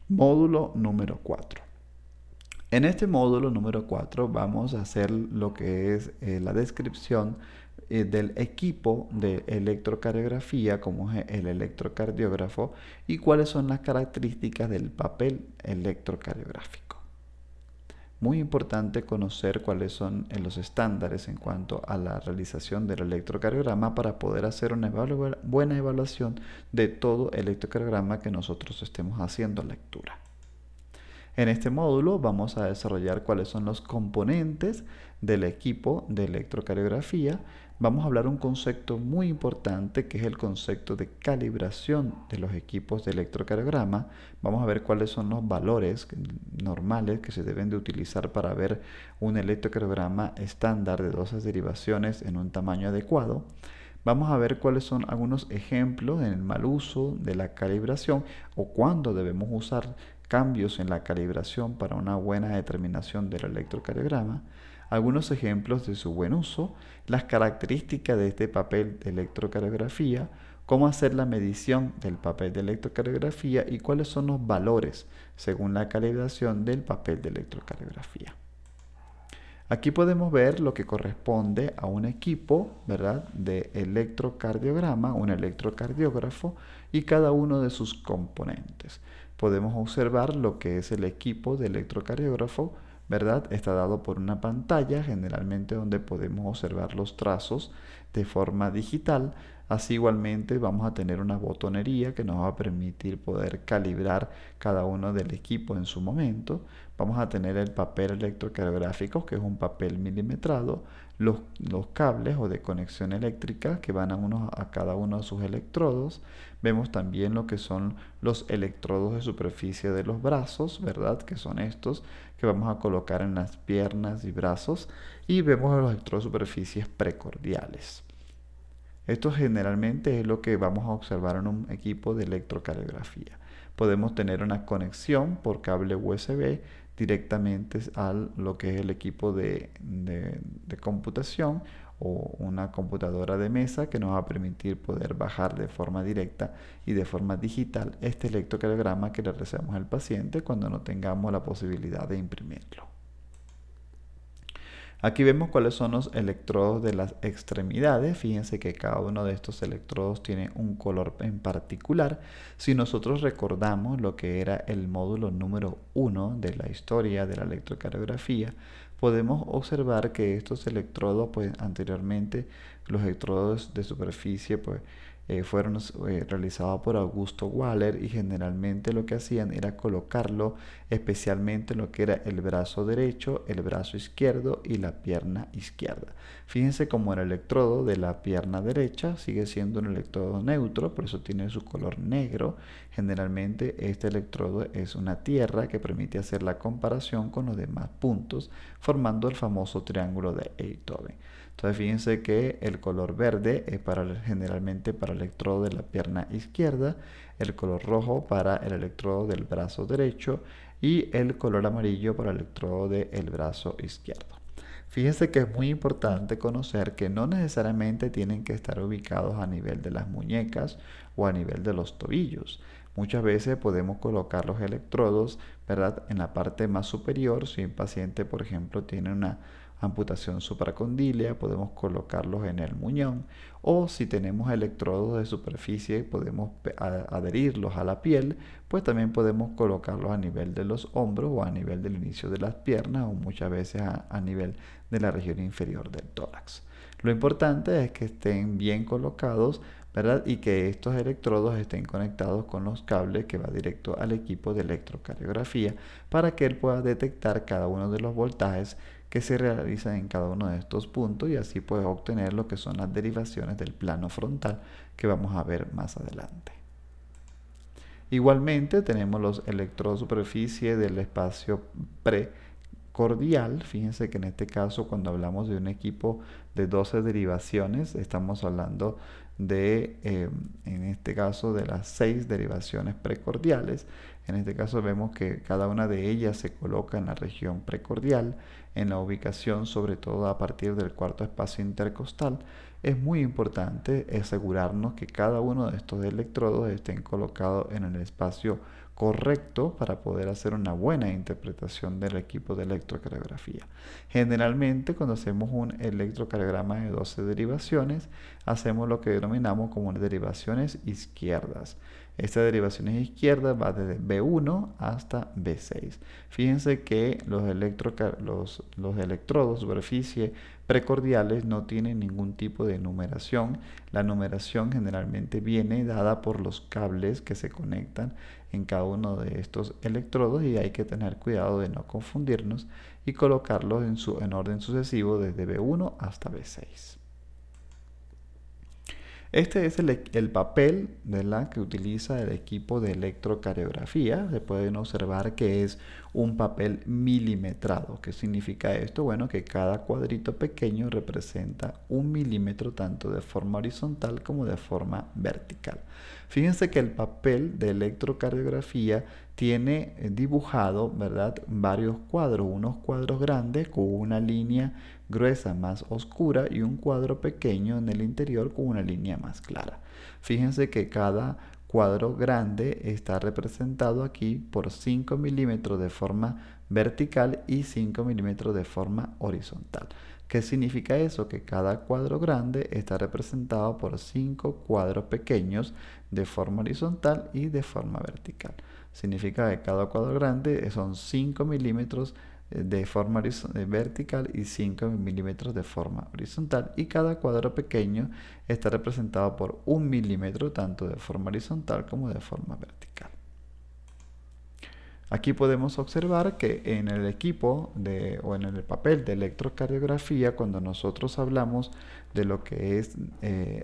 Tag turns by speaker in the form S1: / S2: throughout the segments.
S1: Módulo número 4. En este módulo número 4 vamos a hacer lo que es la descripción del equipo de electrocardiografía, como es el electrocardiógrafo, y cuáles son las características del papel electrocardiográfico. Muy importante conocer cuáles son los estándares en cuanto a la realización del electrocardiograma para poder hacer una buena evaluación de todo electrocardiograma que nosotros estemos haciendo lectura. En este módulo vamos a desarrollar cuáles son los componentes del equipo de electrocardiografía. Vamos a hablar un concepto muy importante que es el concepto de calibración de los equipos de electrocardiograma. Vamos a ver cuáles son los valores normales que se deben de utilizar para ver un electrocardiograma estándar de 12 derivaciones en un tamaño adecuado. Vamos a ver cuáles son algunos ejemplos en el mal uso de la calibración o cuándo debemos usar cambios en la calibración para una buena determinación del electrocardiograma, algunos ejemplos de su buen uso, las características de este papel de electrocardiografía, cómo hacer la medición del papel de electrocardiografía y cuáles son los valores según la calibración del papel de electrocardiografía. Aquí podemos ver lo que corresponde a un equipo, ¿verdad?, de electrocardiograma, un electrocardiógrafo y cada uno de sus componentes. Podemos observar lo que es el equipo de electrocardiógrafo, ¿verdad? Está dado por una pantalla, generalmente donde podemos observar los trazos de forma digital. Así igualmente vamos a tener una botonería que nos va a permitir poder calibrar cada uno del equipo en su momento. Vamos a tener el papel electrocardiográfico, que es un papel milimetrado, los cables o de conexión eléctrica que van a cada uno de sus electrodos. Vemos también lo que son los electrodos de superficie de los brazos, ¿verdad? Que son estos que vamos a colocar en las piernas y brazos. Y vemos los electrodos de superficies precordiales. Esto generalmente es lo que vamos a observar en un equipo de electrocardiografía. Podemos tener una conexión por cable USB directamente a lo que es el equipo de computación o una computadora de mesa que nos va a permitir poder bajar de forma directa y de forma digital este electrocardiograma que le realizamos al paciente cuando no tengamos la posibilidad de imprimirlo. Aquí vemos cuáles son los electrodos de las extremidades. Fíjense que cada uno de estos electrodos tiene un color en particular. Si nosotros recordamos lo que era el módulo número 1 de la historia de la electrocardiografía, podemos observar que estos electrodos, pues anteriormente los electrodos de superficie, pues fueron realizados por Augusto Waller y generalmente lo que hacían era colocarlo especialmente en lo que era el brazo derecho, el brazo izquierdo y la pierna izquierda. Fíjense como el electrodo de la pierna derecha sigue siendo un electrodo neutro, por eso tiene su color negro. Generalmente este electrodo es una tierra que permite hacer la comparación con los demás puntos, formando el famoso triángulo de Einthoven. Entonces fíjense que el color verde es generalmente para el electrodo de la pierna izquierda, el color rojo para el electrodo del brazo derecho y el color amarillo para el electrodo del brazo izquierdo. Fíjense que es muy importante conocer que no necesariamente tienen que estar ubicados a nivel de las muñecas o a nivel de los tobillos. Muchas veces podemos colocar los electrodos, ¿verdad?, en la parte más superior. Si un paciente, por ejemplo, tiene una amputación supracondílea, podemos colocarlos en el muñón, o si tenemos electrodos de superficie podemos adherirlos a la piel, pues también podemos colocarlos a nivel de los hombros o a nivel del inicio de las piernas o muchas veces a nivel de la región inferior del tórax. Lo importante es que estén bien colocados, ¿verdad?, y que estos electrodos estén conectados con los cables que va directo al equipo de electrocardiografía para que él pueda detectar cada uno de los voltajes que se realizan en cada uno de estos puntos y así puede obtener lo que son las derivaciones del plano frontal que vamos a ver más adelante. Igualmente tenemos los electrodos de superficie del espacio precordial. Fíjense que en este caso cuando hablamos de un equipo de 12 derivaciones estamos hablando en este caso de las 6 derivaciones precordiales. En este caso vemos que cada una de ellas se coloca en la región precordial, en la ubicación sobre todo a partir del cuarto espacio intercostal. es muy importante asegurarnos que cada uno de estos electrodos estén colocados en el espacio correcto para poder hacer una buena interpretación del equipo de electrocardiografía. Generalmente, cuando hacemos un electrocardiograma de 12 derivaciones, hacemos lo que denominamos como derivaciones izquierdas. Estas derivaciones izquierdas va desde B1 hasta B6. Fíjense que los electrodos de superficie precordiales no tienen ningún tipo de numeración. La numeración generalmente viene dada por los cables que se conectan en cada uno de estos electrodos y hay que tener cuidado de no confundirnos y colocarlos en orden sucesivo desde B1 hasta B6. Este es el papel que utiliza el equipo de electrocardiografía. Se pueden observar que es un papel milimetrado. ¿Qué significa esto? Bueno, que cada cuadrito pequeño representa 1 milímetro tanto de forma horizontal como de forma vertical. Fíjense que el papel de electrocardiografía tiene dibujado, ¿verdad?, varios cuadros, unos cuadros grandes con una línea gruesa más oscura y un cuadro pequeño en el interior con una línea más clara. Fíjense que cada cuadro grande está representado aquí por 5 milímetros de forma vertical y 5 milímetros de forma horizontal. ¿Qué significa eso? Que cada cuadro grande está representado por 5 cuadros pequeños de forma horizontal y de forma vertical. Significa que cada cuadro grande son 5 milímetros de forma vertical y 5 milímetros de forma horizontal, y cada cuadro pequeño está representado por 1 milímetro tanto de forma horizontal como de forma vertical. Aquí podemos observar que en el equipo o en el papel de electrocardiografía, cuando nosotros hablamos de lo que es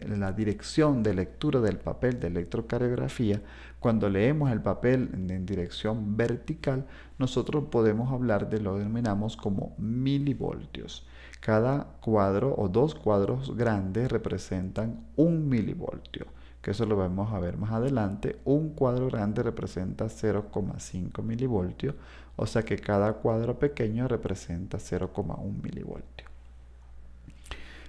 S1: la dirección de lectura del papel de electrocardiografía, cuando leemos el papel en dirección vertical, nosotros podemos hablar de lo que denominamos como milivoltios. Cada cuadro o dos cuadros grandes representan 1 milivoltio, que eso lo vamos a ver más adelante. Un cuadro grande representa 0,5 milivoltios, o sea que cada cuadro pequeño representa 0,1 milivoltio.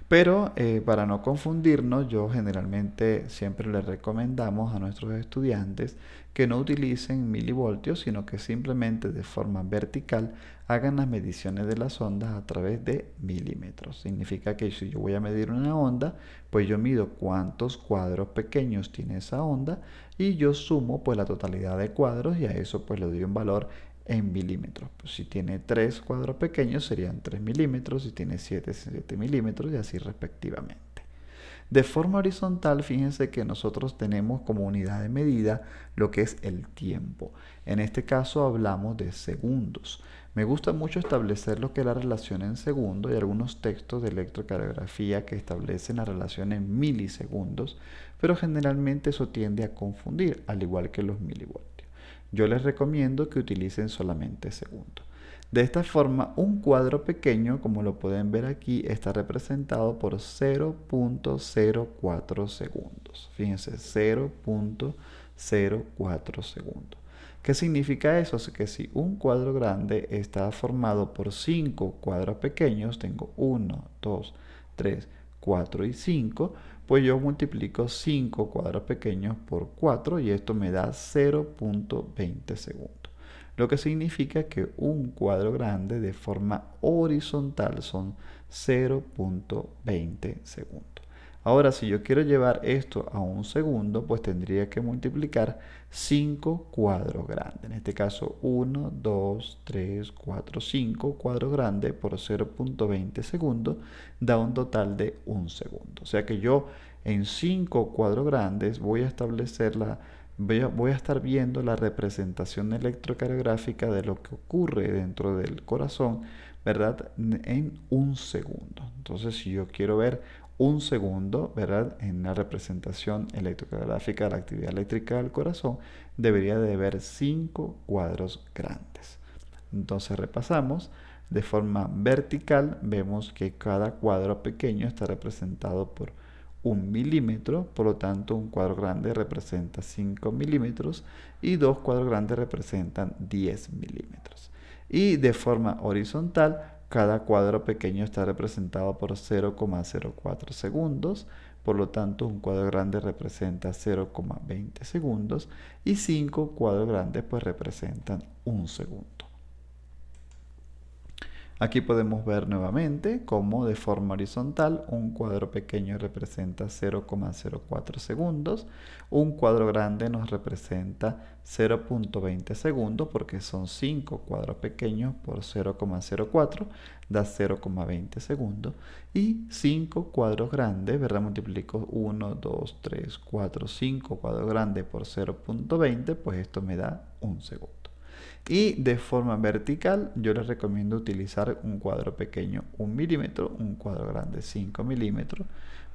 S1: Pero para no confundirnos, yo generalmente siempre les recomendamos a nuestros estudiantes que no utilicen milivoltios, sino que simplemente de forma vertical hagan las mediciones de las ondas a través de milímetros. Significa que si yo voy a medir una onda, pues yo mido cuántos cuadros pequeños tiene esa onda y yo sumo pues la totalidad de cuadros y a eso pues le doy un valor en milímetros. Pues si tiene 3 cuadros pequeños serían 3 milímetros, si tiene 7 milímetros y así respectivamente. De forma horizontal, fíjense que nosotros tenemos como unidad de medida lo que es el tiempo. En este caso hablamos de segundos. Me gusta mucho establecer lo que es la relación en segundos y algunos textos de electrocardiografía que establecen la relación en milisegundos, pero generalmente eso tiende a confundir, al igual que los milivoltios. Yo les recomiendo que utilicen solamente segundos. De esta forma, un cuadro pequeño, como lo pueden ver aquí, está representado por 0.04 segundos. Fíjense, 0.04 segundos. ¿Qué significa eso? Que si un cuadro grande está formado por 5 cuadros pequeños, tengo 1, 2, 3, 4 y 5, pues yo multiplico 5 cuadros pequeños por 4 y esto me da 0.20 segundos. Lo que significa que un cuadro grande de forma horizontal son 0.20 segundos. Ahora, si yo quiero llevar esto a un segundo, pues tendría que multiplicar 5 cuadros grandes. En este caso, 1, 2, 3, 4, 5 cuadros grandes por 0.20 segundos da un total de 1 segundo. O sea que yo en 5 cuadros grandes voy a establecer voy a estar viendo la representación electrocardiográfica de lo que ocurre dentro del corazón, ¿verdad?, en 1 segundo. Entonces, si yo quiero ver 1 segundo, ¿verdad?, en la representación electrocardiográfica de la actividad eléctrica del corazón, debería de ver 5 cuadros grandes. Entonces repasamos. De forma vertical vemos que cada cuadro pequeño está representado por 1 milímetro, por lo tanto un cuadro grande representa 5 milímetros y 2 cuadros grandes representan 10 milímetros. Y de forma horizontal Cada cuadro pequeño está representado por 0,04 segundos. Por lo tanto, un cuadro grande representa 0,20 segundos y 5 cuadros grandes pues representan 1 segundo. Aquí podemos ver nuevamente cómo de forma horizontal un cuadro pequeño representa 0,04 segundos, un cuadro grande nos representa 0,20 segundos porque son 5 cuadros pequeños por 0,04 da 0,20 segundos y 5 cuadros grandes, ¿verdad? Multiplico 1, 2, 3, 4, 5 cuadros grandes por 0,20, pues esto me da 1 segundo. Y de forma vertical, yo les recomiendo utilizar un cuadro pequeño 1 milímetro, un cuadro grande 5 milímetros,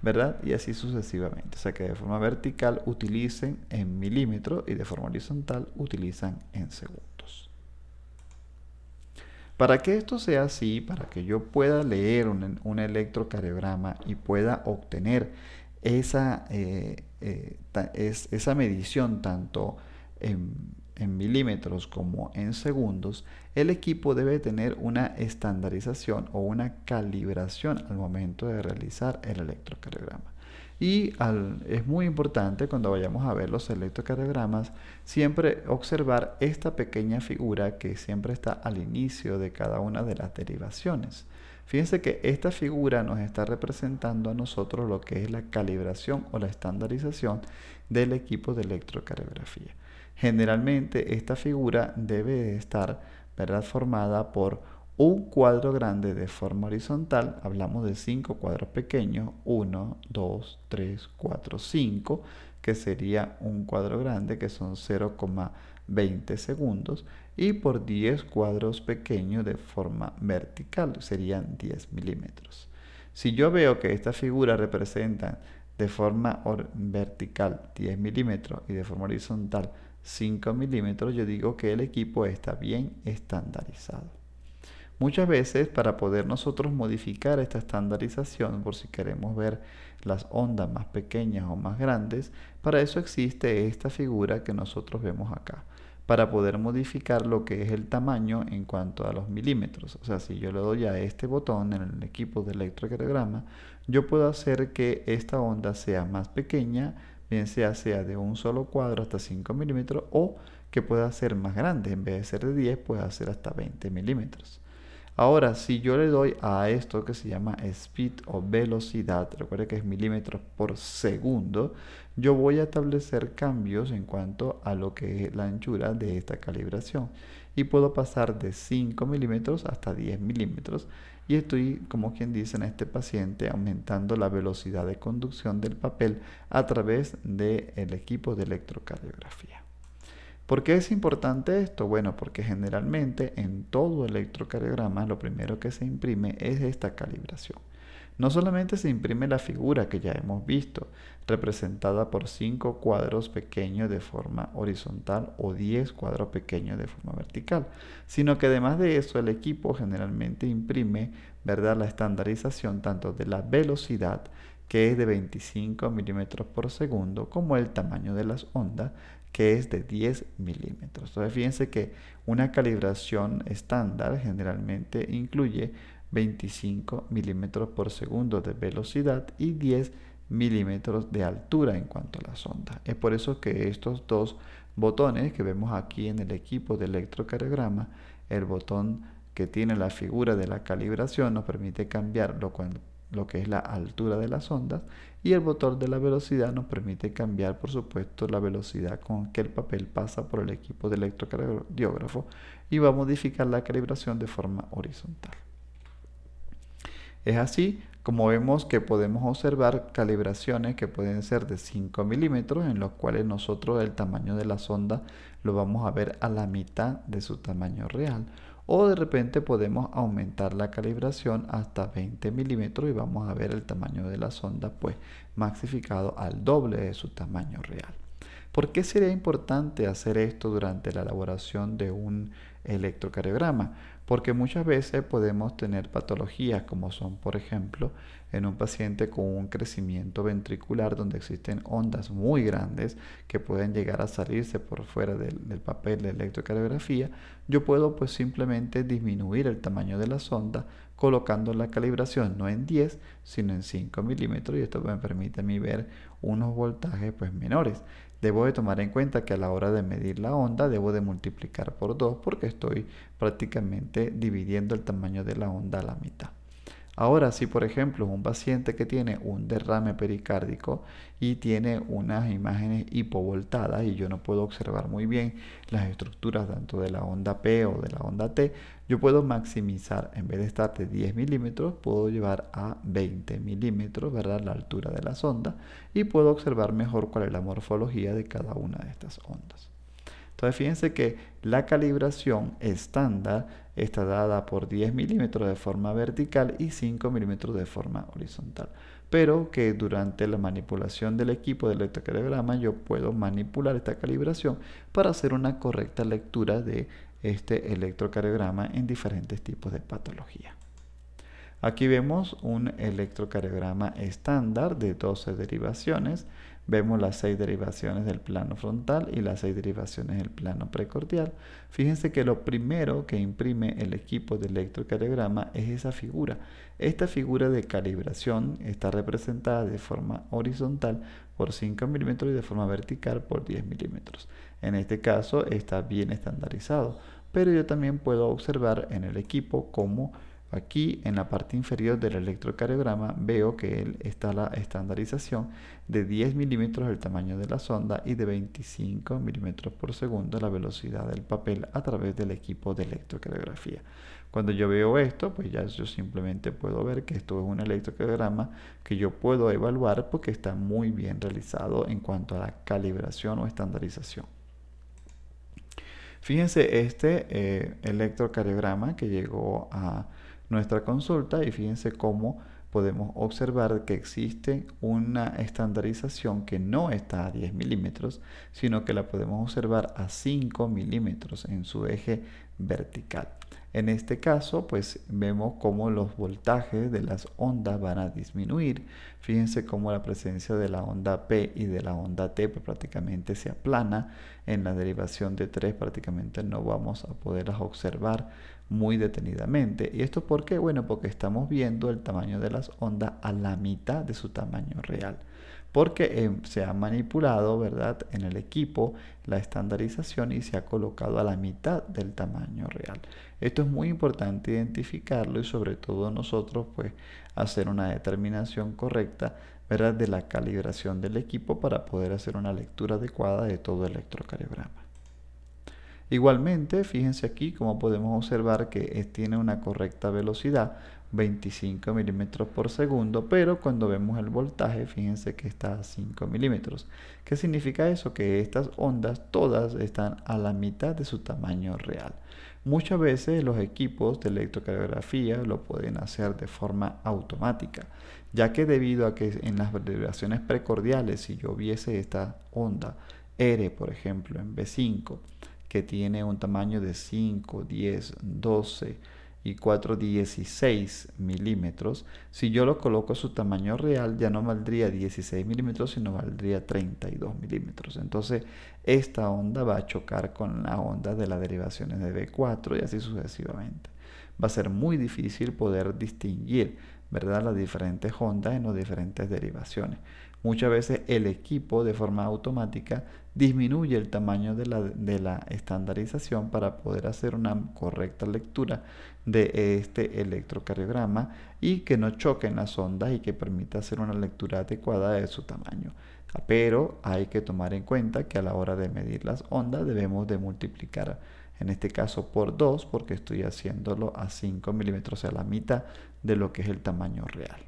S1: ¿verdad? Y así sucesivamente. O sea que de forma vertical utilicen en milímetros y de forma horizontal utilizan en segundos. Para que esto sea así, para que yo pueda leer un electrocardiograma y pueda obtener esa, esa medición tanto en milímetros como en segundos, el equipo debe tener una estandarización o una calibración al momento de realizar el electrocardiograma. Y es muy importante cuando vayamos a ver los electrocardiogramas siempre observar esta pequeña figura que siempre está al inicio de cada una de las derivaciones. Fíjense que esta figura nos está representando a nosotros lo que es la calibración o la estandarización del equipo de electrocardiografía. Generalmente esta figura debe estar, ¿verdad?, formada por un cuadro grande de forma horizontal. Hablamos de 5 cuadros pequeños, 1, 2, 3, 4, 5, que sería un cuadro grande que son 0,20 segundos, y por 10 cuadros pequeños de forma vertical, serían 10 milímetros. Si yo veo que esta figura representa de forma vertical 10 milímetros y de forma horizontal 5 milímetros, yo digo que el equipo está bien estandarizado. Muchas veces para poder nosotros modificar esta estandarización, por si queremos ver las ondas más pequeñas o más grandes, para eso existe esta figura que nosotros vemos acá, para poder modificar lo que es el tamaño en cuanto a los milímetros. O sea, si yo le doy a este botón en el equipo de electrocardiograma, yo puedo hacer que esta onda sea más pequeña, bien sea de un solo cuadro hasta 5 milímetros, o que pueda ser más grande, en vez de ser de 10, puede ser hasta 20 milímetros. Ahora, si yo le doy a esto que se llama speed o velocidad, recuerde que es milímetros por segundo, yo voy a establecer cambios en cuanto a lo que es la anchura de esta calibración. Y puedo pasar de 5 milímetros hasta 10 milímetros. Y estoy, como quien dice, en este paciente aumentando la velocidad de conducción del papel a través del equipo de electrocardiografía. ¿Por qué es importante esto? Bueno, porque generalmente en todo electrocardiograma lo primero que se imprime es esta calibración. No solamente se imprime la figura que ya hemos visto, representada por 5 cuadros pequeños de forma horizontal o 10 cuadros pequeños de forma vertical, sino que además de eso el equipo generalmente imprime, ¿verdad?, la estandarización tanto de la velocidad, que es de 25 milímetros por segundo, como el tamaño de las ondas, que es de 10 milímetros. Entonces fíjense que una calibración estándar generalmente incluye 25 milímetros por segundo de velocidad y 10 milímetros de altura en cuanto a las ondas. Es por eso que estos dos botones que vemos aquí en el equipo de electrocardiograma, el botón que tiene la figura de la calibración nos permite cambiar lo que es la altura de las ondas, y el botón de la velocidad nos permite cambiar, por supuesto, la velocidad con que el papel pasa por el equipo de electrocardiógrafo y va a modificar la calibración de forma horizontal. Es así como vemos que podemos observar calibraciones que pueden ser de 5 milímetros, en los cuales nosotros el tamaño de la sonda lo vamos a ver a la mitad de su tamaño real. O de repente podemos aumentar la calibración hasta 20 milímetros y vamos a ver el tamaño de la sonda pues maxificado al doble de su tamaño real. ¿Por qué sería importante hacer esto durante la elaboración de un electrocardiograma? porque muchas veces podemos tener patologías como son, por ejemplo, en un paciente con un crecimiento ventricular donde existen ondas muy grandes que pueden llegar a salirse por fuera del papel de electrocardiografía. Yo puedo pues simplemente disminuir el tamaño de la sonda colocando la calibración no en 10 sino en 5 milímetros, y esto me permite a mí ver unos voltajes pues menores. Debo de tomar en cuenta que a la hora de medir la onda debo de multiplicar por 2 porque estoy prácticamente dividiendo el tamaño de la onda a la mitad. Ahora, si por ejemplo un paciente que tiene un derrame pericárdico y tiene unas imágenes hipovoltadas y yo no puedo observar muy bien las estructuras tanto de la onda P o de la onda T, yo puedo maximizar, en vez de estar de 10 milímetros, puedo llevar a 20 milímetros, ¿verdad? La altura de la sonda, y puedo observar mejor cuál es la morfología de cada una de estas ondas. Entonces fíjense que la calibración estándar está dada por 10 milímetros de forma vertical y 5 milímetros de forma horizontal. Pero que durante la manipulación del equipo de electrocardiograma yo puedo manipular esta calibración para hacer una correcta lectura de este electrocardiograma en diferentes tipos de patología. Aquí vemos un electrocardiograma estándar de 12 derivaciones. Vemos las 6 derivaciones del plano frontal y las 6 derivaciones del plano precordial. Fíjense que lo primero que imprime el equipo de electrocardiograma es esa figura. Esta figura de calibración está representada de forma horizontal por 5 milímetros y de forma vertical por 10 milímetros. En este caso está bien estandarizado, pero yo también puedo observar en el equipo cómo aquí en la parte inferior del electrocardiograma veo que está la estandarización de 10 milímetros el tamaño de la sonda y de 25 milímetros por segundo la velocidad del papel a través del equipo de electrocardiografía. Cuando yo veo esto, pues ya yo simplemente puedo ver que esto es un electrocardiograma que yo puedo evaluar porque está muy bien realizado en cuanto a la calibración o estandarización. Fíjense este electrocardiograma que llegó a nuestra consulta y fíjense cómo podemos observar que existe una estandarización que no está a 10 milímetros, sino que la podemos observar a 5 milímetros en su eje vertical. En este caso, pues vemos cómo los voltajes de las ondas van a disminuir. Fíjense cómo la presencia de la onda P y de la onda T pues, prácticamente se aplana. En la derivación de 3 prácticamente no vamos a poderlas observar muy detenidamente. ¿Y esto por qué? Bueno, porque estamos viendo el tamaño de las ondas a la mitad de su tamaño real. Porque se ha manipulado, ¿verdad?, en el equipo la estandarización y se ha colocado a la mitad del tamaño real. Esto es muy importante identificarlo y sobre todo nosotros pues hacer una determinación correcta, ¿verdad?, de la calibración del equipo para poder hacer una lectura adecuada de todo el electrocardiograma. Igualmente, fíjense aquí cómo podemos observar que tiene una correcta velocidad, 25 milímetros por segundo, pero cuando vemos el voltaje, fíjense que está a 5 milímetros. ¿Qué significa eso? Que estas ondas todas están a la mitad de su tamaño real. Muchas veces los equipos de electrocardiografía lo pueden hacer de forma automática, ya que debido a que en las vibraciones precordiales, si yo viese esta onda R, por ejemplo, en B5, que tiene un tamaño de 5, 10, 12 y 4, 16 milímetros, si yo lo coloco a su tamaño real ya no valdría 16 milímetros sino valdría 32 milímetros. Entonces esta onda va a chocar con la onda de las derivaciones de B4 y así sucesivamente. Va a ser muy difícil poder distinguir, ¿verdad?, las diferentes ondas en las diferentes derivaciones. Muchas veces el equipo de forma automática disminuye el tamaño de la estandarización para poder hacer una correcta lectura de este electrocardiograma y que no choquen las ondas y que permita hacer una lectura adecuada de su tamaño. Pero hay que tomar en cuenta que a la hora de medir las ondas debemos de multiplicar, en este caso por 2, porque estoy haciéndolo a 5 milímetros, a la mitad de lo que es el tamaño real.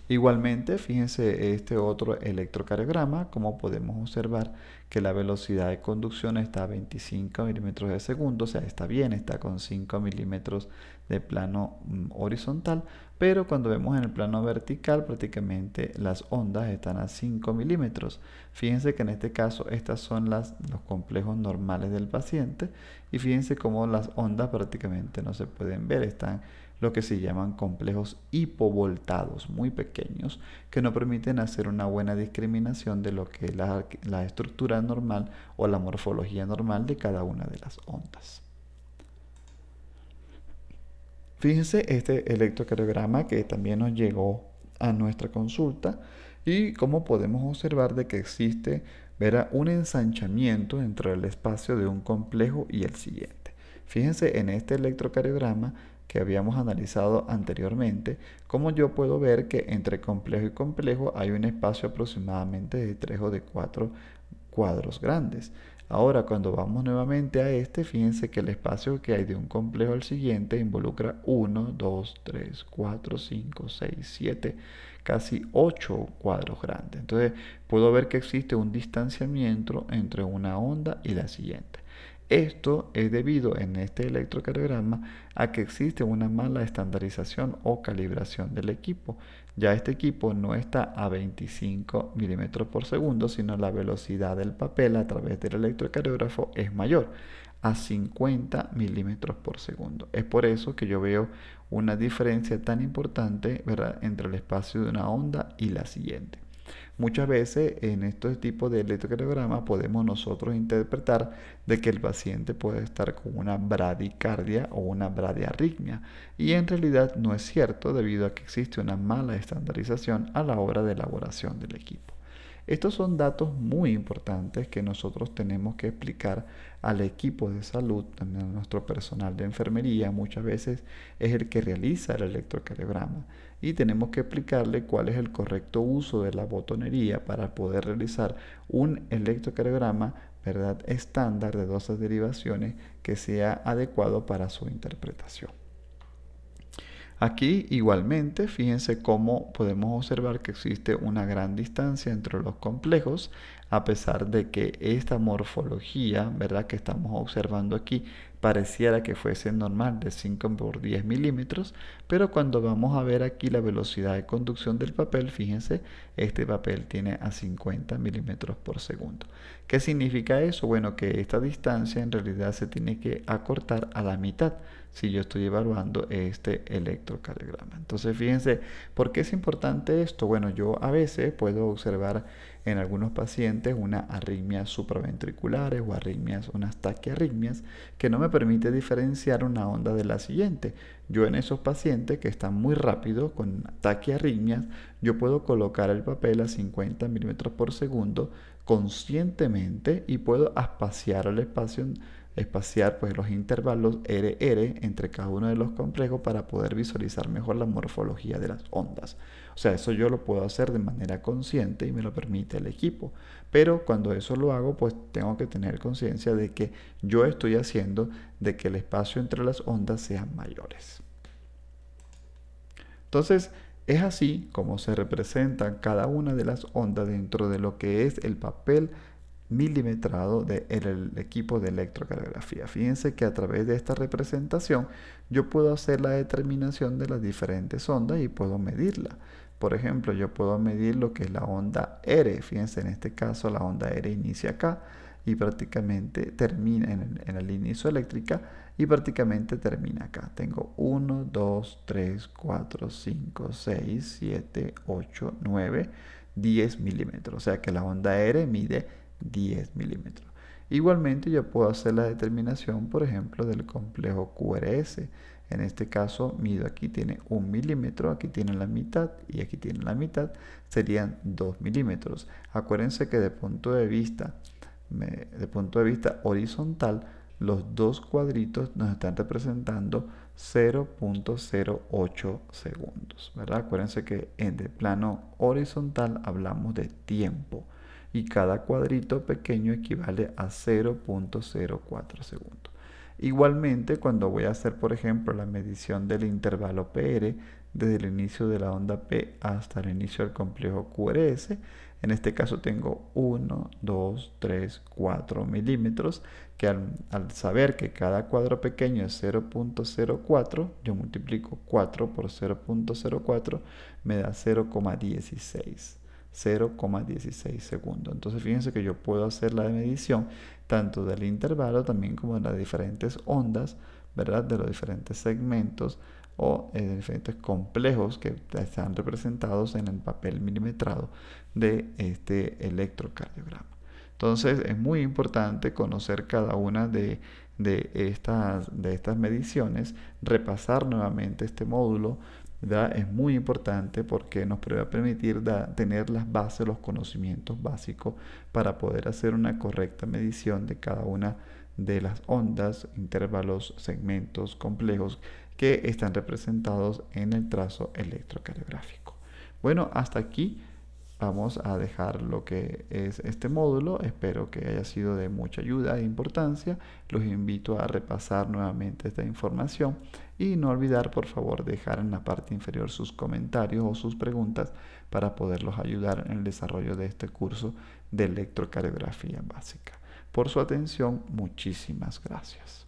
S1: Igualmente, fíjense este otro electrocardiograma, como podemos observar que la velocidad de conducción está a 25 milímetros de segundo, o sea, está bien, está con 5 milímetros de plano horizontal, pero cuando vemos en el plano vertical, prácticamente las ondas están a 5 milímetros. Fíjense que en este caso estas son los complejos normales del paciente y fíjense cómo las ondas prácticamente no se pueden ver, están lo que se llaman complejos hipovoltados, muy pequeños, que no permiten hacer una buena discriminación de lo que es la estructura normal o la morfología normal de cada una de las ondas. Fíjense este electrocardiograma que también nos llegó a nuestra consulta y cómo podemos observar de que existe, verá, un ensanchamiento entre el espacio de un complejo y el siguiente. Fíjense en este electrocardiograma que habíamos analizado anteriormente, cómo yo puedo ver que entre complejo y complejo hay un espacio aproximadamente de 3 o de 4 cuadros grandes. Ahora, cuando vamos nuevamente a este, fíjense que el espacio que hay de un complejo al siguiente involucra 1, 2, 3, 4, 5, 6, 7, casi 8 cuadros grandes. Entonces, puedo ver que existe un distanciamiento entre una onda y la siguiente. Esto es debido en este electrocardiograma a que existe una mala estandarización o calibración del equipo. Ya este equipo no está a 25 milímetros por segundo, sino la velocidad del papel a través del electrocardiógrafo es mayor, a 50 milímetros por segundo. Es por eso que yo veo una diferencia tan importante, ¿verdad?, entre el espacio de una onda y la siguiente. Muchas veces en estos tipos de electrocardiogramas podemos nosotros interpretar de que el paciente puede estar con una bradicardia o una bradiarritmia y en realidad no es cierto debido a que existe una mala estandarización a la hora de elaboración del equipo. Estos son datos muy importantes que nosotros tenemos que explicar al equipo de salud, también a nuestro personal de enfermería, muchas veces es el que realiza el electrocardiograma y tenemos que explicarle cuál es el correcto uso de la botonería para poder realizar un electrocardiograma, ¿verdad?, estándar de 12 derivaciones que sea adecuado para su interpretación. Aquí igualmente, fíjense cómo podemos observar que existe una gran distancia entre los complejos, a pesar de que esta morfología, ¿verdad?, que estamos observando aquí pareciera que fuese normal de 5 por 10 milímetros, pero cuando vamos a ver aquí la velocidad de conducción del papel, fíjense, este papel tiene a 50 milímetros por segundo. ¿Qué significa eso? Bueno, que esta distancia en realidad se tiene que acortar a la mitad si yo estoy evaluando este electrocardiograma. Entonces, fíjense, ¿por qué es importante esto? Bueno, yo a veces puedo observar en algunos pacientes unas arritmias supraventriculares o arritmias, unas taquiarritmias, que no me permite diferenciar una onda de la siguiente. Yo en esos pacientes que están muy rápidos con taquiarritmias, yo puedo colocar el papel a 50 milímetros por segundo conscientemente y puedo espaciar pues los intervalos RR entre cada uno de los complejos para poder visualizar mejor la morfología de las ondas. O sea, eso yo lo puedo hacer de manera consciente y me lo permite el equipo. Pero cuando eso lo hago, pues tengo que tener conciencia de que yo estoy haciendo de que el espacio entre las ondas sean mayores. Entonces, es así como se representan cada una de las ondas dentro de lo que es el papel milimetrado del equipo de electrocardiografía. Fíjense que a través de esta representación yo puedo hacer la determinación de las diferentes ondas y puedo medirla. Por ejemplo, yo puedo medir lo que es la onda R. Fíjense, en este caso la onda R inicia acá y prácticamente termina en la línea isoeléctrica y prácticamente termina acá. Tengo 1, 2, 3, 4, 5, 6, 7, 8, 9, 10 milímetros. O sea que la onda R mide 10 milímetros. Igualmente yo puedo hacer la determinación, por ejemplo, del complejo QRS. En este caso, mido aquí tiene 1 milímetro, aquí tiene la mitad y aquí tiene la mitad, serían 2 milímetros. Acuérdense que de punto de vista horizontal, los dos cuadritos nos están representando 0.08 segundos, ¿verdad? Acuérdense que en el plano horizontal hablamos de tiempo y cada cuadrito pequeño equivale a 0.04 segundos. Igualmente, cuando voy a hacer, por ejemplo, la medición del intervalo PR, desde el inicio de la onda P hasta el inicio del complejo QRS. En este caso tengo 1, 2, 3, 4 milímetros, que al saber que cada cuadro pequeño es 0.04, yo multiplico 4 por 0.04, me da 0,16. 0,16 segundos. Entonces fíjense que yo puedo hacer la medición tanto del intervalo también como de las diferentes ondas, ¿verdad? De los diferentes segmentos o diferentes complejos que están representados en el papel milimetrado de este electrocardiograma. Entonces es muy importante conocer cada una de estas mediciones, repasar nuevamente este módulo, ¿verdad? Es muy importante porque nos va a permitir tener las bases, los conocimientos básicos para poder hacer una correcta medición de cada una de las ondas, intervalos, segmentos complejos que están representados en el trazo electrocardiográfico. Bueno, hasta aquí vamos a dejar lo que es este módulo. Espero que haya sido de mucha ayuda e importancia. Los invito a repasar nuevamente esta información y no olvidar, por favor, dejar en la parte inferior sus comentarios o sus preguntas para poderlos ayudar en el desarrollo de este curso de electrocardiografía básica. Por su atención, muchísimas gracias.